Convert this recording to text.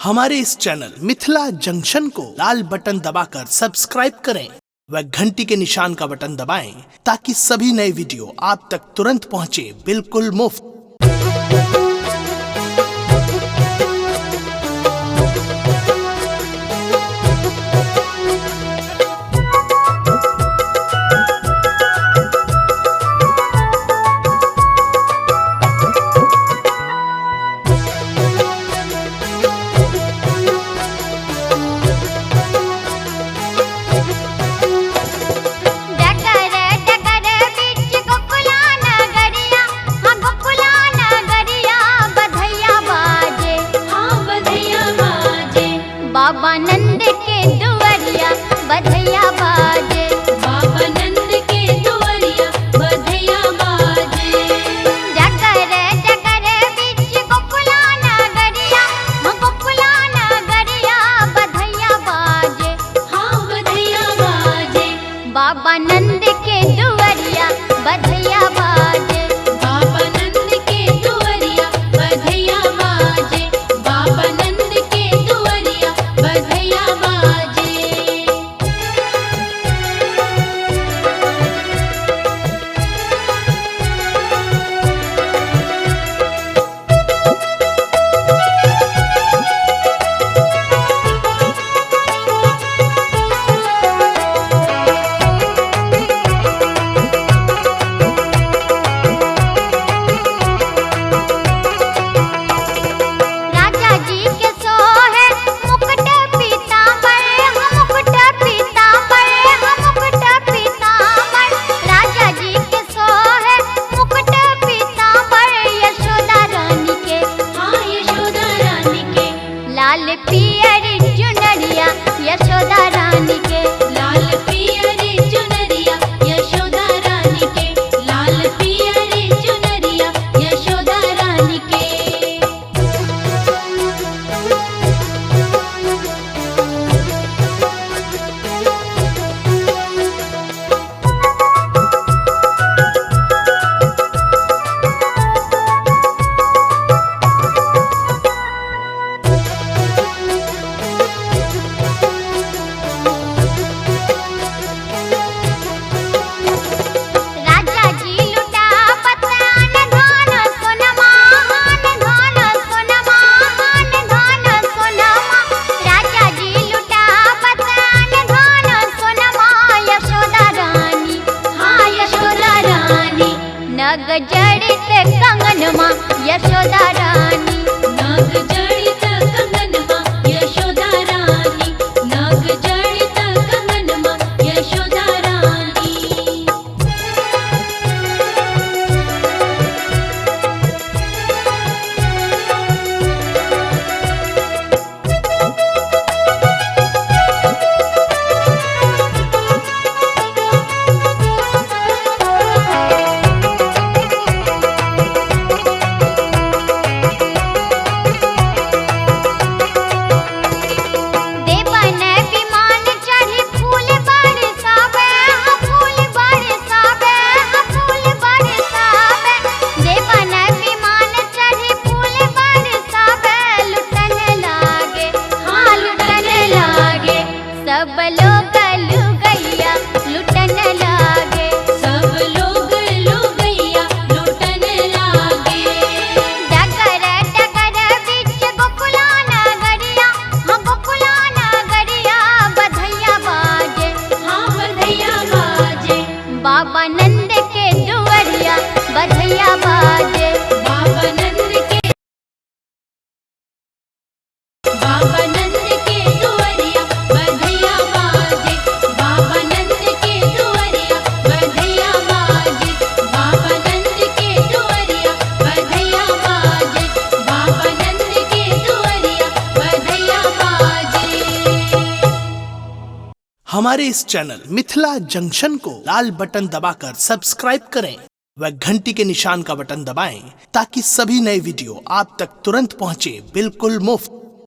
हमारे इस channel Mithila junction को लाल button दबाकर सब्सक्राइब करें व घंटी के निशान का बटन दबाएं ताकि सभी नए वीडियो आप तक तुरंत पहुंचे बिल्कुल मुफ्त। बाबा नंद के दुआरिया बधैया बाजे, बाबा नंद के दुआरिया बधैया बाजे। जगर जगर बीच गोकुला नगरिया, गोकुला नगरिया बधैया बाजे, हाँ बधैया बाजे। बाबा नंद के दुआरिया बधैया बाजे, बाबा नंद के दुआरिया बधैया बाजे, बाबा नंद के दुआरिया बधैया बाजे। राजा जी के सोहे मुकुट पीतांबर, मुकुट पीतांबर, मुकुट पीतांबर। राजा जी के सोहे मुकुट पीतांबर, यशोदा रानी के, हाँ यशोदा रानी के, लाल पियरी चुनरिया यशोदा रानी के, लाल पियरी चुनरिया यशोदा रानी के, लाल पियरी चुनरिया यशोदा रानी के। राजा जी लुटा पतान धन सोनमा, धन सोनमा, धन सोनमा। राजा जी लुटा पतान धन सोनमा, यशोदा रानी, हाँ यशोदा रानी, नग जड़ित कंगनमा यशोदा रानी, नाग जड़ित कंगनमा यशोदा रानी, नाग जड़ित कंगनमा यशोदा रानी। देवन विमान चढ़ी फूल बरसावे, फूल बरसावे, फूल बरसावे। देवन विमान चढ़ी फूल बरसावे, लुटन लागे, हाँ लुटन लागे, सब लोग लुगैया लुटन लागे। सब लोग लुगैया लुटन लागे। डगर डगर बीच गोकुला नगरिया, गोकुला नगरिया बधैया बाजे, हाँ बधैया बाजे। बाबा नंद के दुआरिया बधैया बाजे, बाबा नंद के, बाबा नंद के दुआरिया बधैया बाजे, बाबा नंद के दुआरिया बधैया बाजे, बाबा नंद के दुआरिया बधैया बाजे, बाबा नंद के दुआरिया बधैया बाजे। हमारे इस चैनल मिथिला जंक्शन को लाल बटन दबाकर सब्सक्राइब करें व घंटी के निशान का बटन दबाएं ताकि सभी नए वीडियो आप तक तुरंत पहुंचे बिल्कुल मुफ्त।